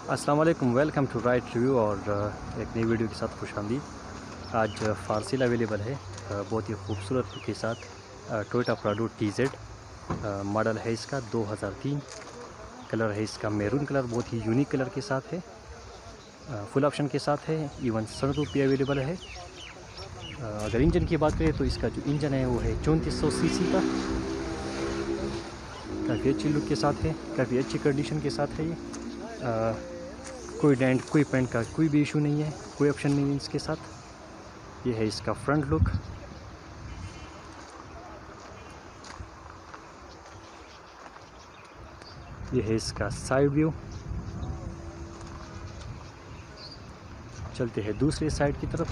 अस्सलाम वालेकुम, welcome to right review. और एक नई वीडियो के साथ खुशामदीद। आज फारसील अवेलेबल है बहुत ही खूबसूरत के साथ। टोयोटा प्राडो TZ मॉडल है इसका 2003। कलर है इसका मैरून कलर, बहुत ही यूनिक कलर के साथ है। फुल ऑप्शन के साथ है, इवन सनरूफ भी अवेलेबल है। अगर इंजन की बात करें तो इसका जो इंजन है वो है 3400 सीसी का। काफ़ी अच्छी लुक के साथ है, काफ़ी अच्छी कंडीशन के साथ है ये। कोई डेंट कोई पेंट का कोई भी इशू नहीं है, कोई ऑप्शन नहीं है इसके साथ। ये है इसका फ्रंट लुक। ये है इसका साइड व्यू। चलते हैं दूसरी साइड की तरफ।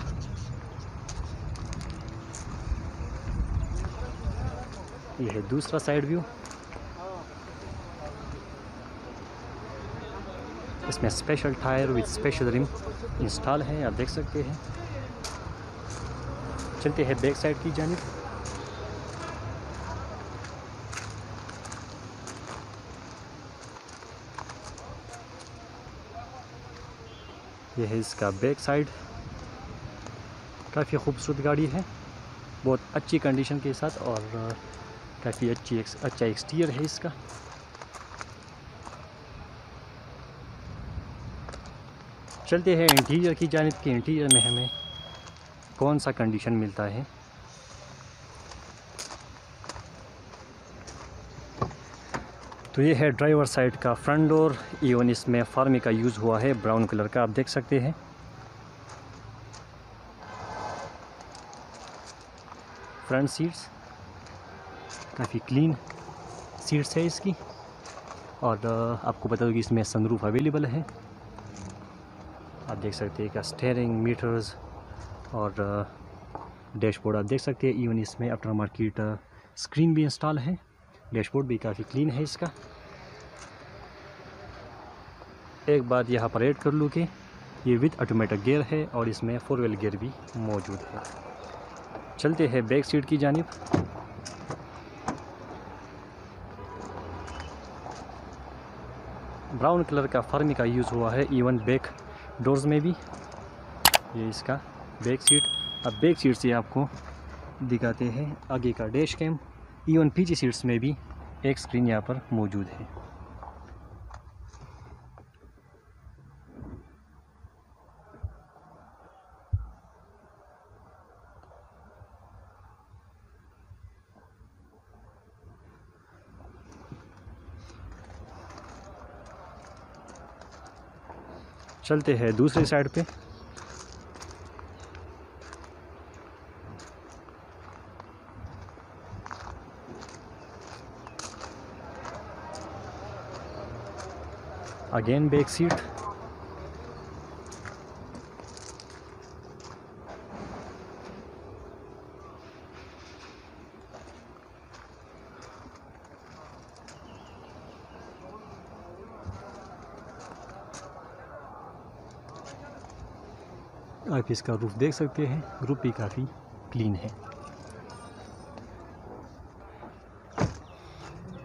ये है दूसरा साइड व्यू। इसमें special tyre with special rim install है, आप देख सकते हैं। चलते हैं बैक साइड की जानिब। यह है इसका बैक साइड। काफ़ी खूबसूरत गाड़ी है, बहुत अच्छी कंडीशन के साथ, और काफ़ी अच्छा एक्सटीरियर है इसका। चलते हैं इंटीरियर की जानिब कि इंटीरियर में हमें कौन सा कंडीशन मिलता है। तो ये है ड्राइवर साइड का फ्रंट डोर। इवन इसमें फार्मी का यूज़ हुआ है, ब्राउन कलर का, आप देख सकते हैं। फ्रंट सीट्स काफ़ी क्लीन सीट्स है इसकी। और आपको बता दूँ कि इसमें सनरूफ अवेलेबल है, आप देख सकते हैं। का स्टीयरिंग मीटर्स और डैशबोर्ड आप देख सकते हैं। इवन इसमें आफ्टर मार्केट स्क्रीन भी इंस्टॉल है। डैशबोर्ड भी काफ़ी क्लीन है इसका। एक बात यहाँ पर ऐड कर लूँ कि ये विद ऑटोमेटिक गियर है और इसमें 4 व्हील गियर भी मौजूद है। चलते हैं बैक सीट की जानिब। ब्राउन कलर का फार्मी का यूज़ हुआ है, इवन बैक डोर्स में भी। ये इसका बैक सीट। अब बैक सीट से आपको दिखाते हैं आगे का डैश कैम। इवन पीछे सीट्स में भी एक स्क्रीन यहाँ पर मौजूद है। चलते हैं दूसरी साइड पे। Again back seat. आप इसका रूफ देख सकते हैं, रूफ भी काफ़ी क्लीन है।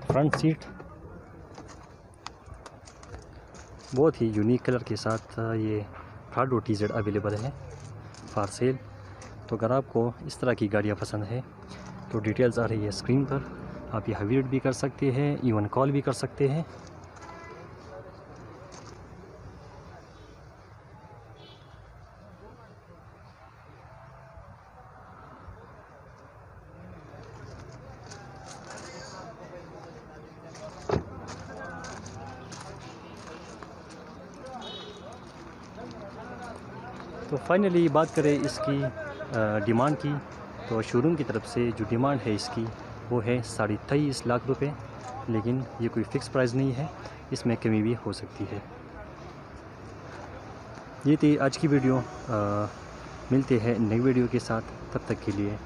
फ्रंट सीट बहुत ही यूनिक कलर के साथ ये प्राडो TZ अवेलेबल है फॉर सेल। तो अगर आपको इस तरह की गाड़ियाँ पसंद है तो डिटेल्स आ रही है स्क्रीन पर। आप यहाँ विजिट भी कर सकते हैं, इवन कॉल भी कर सकते हैं। तो फाइनली बात करें इसकी डिमांड की, तो शोरूम की तरफ से जो डिमांड है इसकी वो है 23.5 लाख रुपए। लेकिन ये कोई फ़िक्स प्राइस नहीं है, इसमें कमी भी हो सकती है। ये थी आज की वीडियो। मिलते हैं नई वीडियो के साथ, तब तक के लिए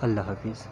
अल्लाह हाफिज़।